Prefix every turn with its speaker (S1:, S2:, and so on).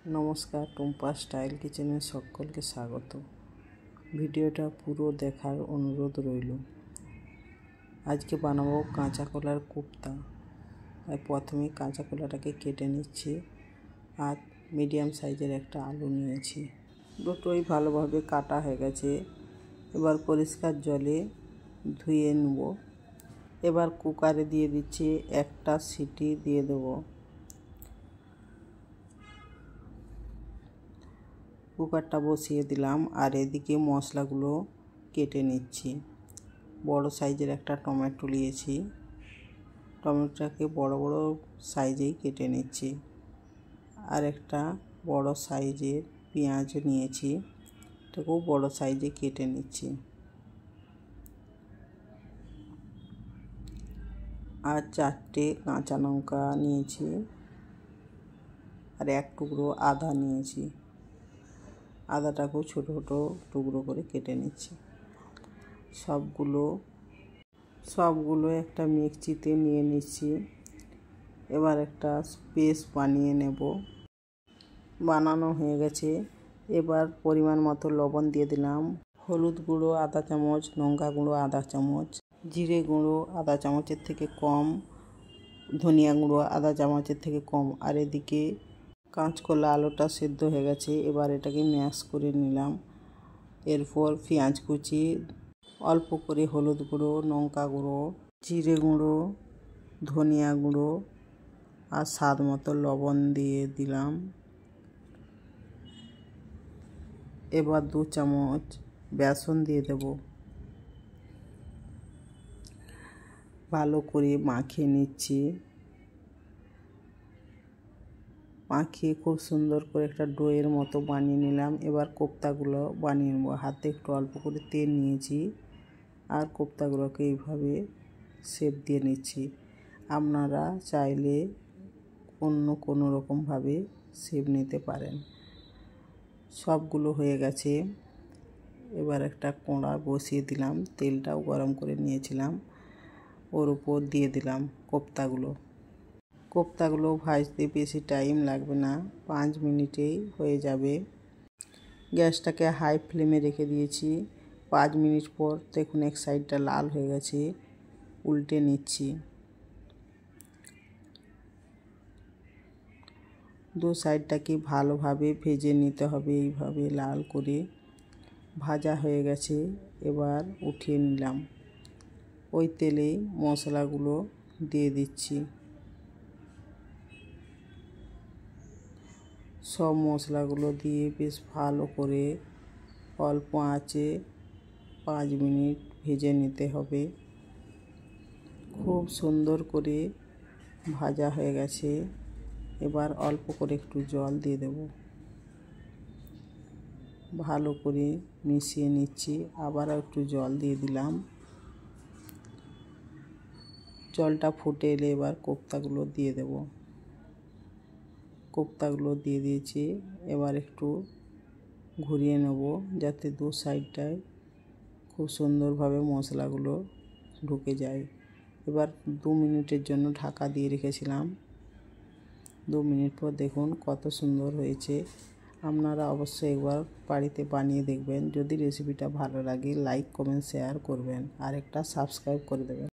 S1: নমস্কার, টুম্পা স্টাইল কিচেনে সকলকে স্বাগত। ভিডিওটা পুরো দেখার অনুরোধ রইল। আজকে বানাবো কাঁচা কলার কোপ্তা। আর প্রথমে কাঁচা কলাটাকে কেটে নিচ্ছি আর মিডিয়াম সাইজের একটা আলু নিয়েছি। দুটোই ভালোভাবে কাটা হয়ে গেছে। এবার পরিষ্কার জলে ধুয়ে নেব। এবার কুকারে দিয়ে দিচ্ছি, একটা সিটি দিয়ে দেবো। কুকারটা বসিয়ে দিলাম আর এদিকে মশলাগুলো কেটে নিচ্ছি। বড় সাইজের একটা টমেটো নিয়েছি, টমেটোটাকে বড় বড় সাইজেই কেটে নিচ্ছি। আর একটা বড় সাইজের পেঁয়াজ নিয়েছি, এটাকেও বড় সাইজে কেটে নিচ্ছি। আর 4টে কাঁচা লঙ্কা নিয়েছি আর এক টুকরো আদা নিয়েছি। আদাটাকেও ছোটো ছোটো টুকরো করে কেটে নিচ্ছি। সবগুলো একটা মিক্সিতে নিয়ে নিচ্ছি। এবার একটা পেস্ট বানিয়ে নেব। বানানো হয়ে গেছে। এবার পরিমাণ মতো লবণ দিয়ে দিলাম, হলুদ গুঁড়ো আধা চামচ, লঙ্কা গুঁড়ো আধা চামচ, জিরে গুঁড়ো আধা চামচের থেকে কম, ধনিয়া গুঁড়ো আধা চামচের থেকে কম। আর এদিকে কাঁচকলা আলুটা সেদ্ধ হয়ে গেছে। এবার এটাকে ম্যাশ করে নিলাম। এরপর পেঁয়াজ কুচি, অল্প করে হলুদ গুঁড়ো, লঙ্কা গুঁড়ো, জিরে গুঁড়ো, ধনিয়া গুঁড়ো আর স্বাদ মতো লবণ দিয়ে দিলাম। এবার 2 চামচ বেসন দিয়ে দেব। ভালো করে মাখিয়ে নিচ্ছি। মাখিয়ে খুব সুন্দর করে একটা ডোয়ের মতো বানিয়ে নিলাম। এবার কোপ্তাগুলো বানিয়ে নেব। হাতে একটু অল্প করে তেল নিয়েছি আর কোপ্তাগুলোকে এইভাবে শেপ দিয়ে নিচ্ছি। আপনারা চাইলে অন্য কোনো রকমভাবে শেপ নিতে পারেন। সবগুলো হয়ে গেছে। এবার একটা কড়া বসিয়ে দিলাম, তেলটাও গরম করে নিয়েছিলাম, ওর উপর দিয়ে দিলাম কোপ্তাগুলো ভাজতে বেশি টাইম লাগবে না, 5 মিনিটেই হয়ে যাবে। গ্যাসটাকে হাই ফ্লেমে রেখে দিয়েছি। 5 মিনিট পর দেখুন এক সাইডটা লাল হয়ে গেছে, উল্টে নিচ্ছি। 2 সাইডটাকে ভালোভাবে ভেজে নিতে হবে, এইভাবে লাল করে। ভাজা হয়ে গেছে, এবার উঠিয়ে নিলাম। ওই তেলে মশলাগুলো দিয়ে দিচ্ছি। সব মশলাগুলো দিয়ে বেশ ভালো করে অল্প আঁচে 5 মিনিট ভেজে নিতে হবে। খুব সুন্দর করে ভাজা হয়ে গেছে। এবার অল্প করে একটু জল দিয়ে দেব। ভালো করে মিশিয়ে নিচ্ছি। আবারও একটু জল দিয়ে দিলাম। জলটা ফুটে এলে এবার কোপ্তাগুলো দিয়ে দেব। কোপ্তাগুলো দিয়ে দিয়েছি। এবার একটু ঘুরিয়ে নেব যাতে 2 সাইডটায় খুব সুন্দরভাবে মশলাগুলো ঢুকে যায়। এবার 2 মিনিটের জন্য ঢাকা দিয়ে রেখেছিলাম। 2 মিনিট পর দেখুন কত সুন্দর হয়েছে। আপনারা অবশ্যই একবার বাড়িতে বানিয়ে দেখবেন। যদি রেসিপিটা ভালো লাগে লাইক, কমেন্ট, শেয়ার করবেন আর একটা সাবস্ক্রাইব করে দেবেন।